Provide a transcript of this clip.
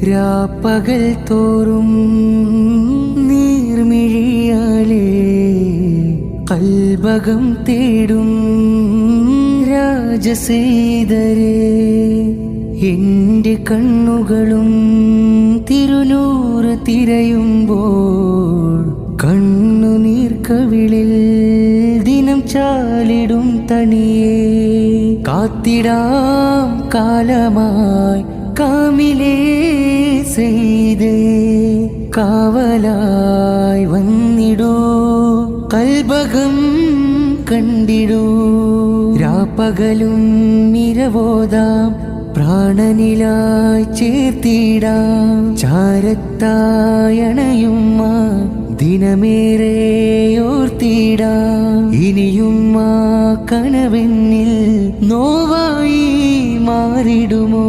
രാപ്പകൽ തോറും നീർമിഴിയാലേ കൽബകം തേടും രാജസേദരേ. എന്റെ കണ്ണുകളും തിരുനൂറ് തിരയുമ്പോൾ കണ്ണുനീർക്കവിളിൽ ദിനം ചാലിടും തണിയേ. കാത്തിടാം കാലമായി കാമിലേ ചെയ്തേ, കാവലായി വന്നിടൂ കൽബകം കണ്ടിടൂ. രാപ്പകലും നിരവോദാം പ്രാണനിലായി ചേർത്തിടാം. ചാരത്തായണയുമ്മ ദിനമേറെ ഓർത്തിടാം. ഇനിയും ആ കനവെന്നിൽ നോവായി മാറിടുമോ?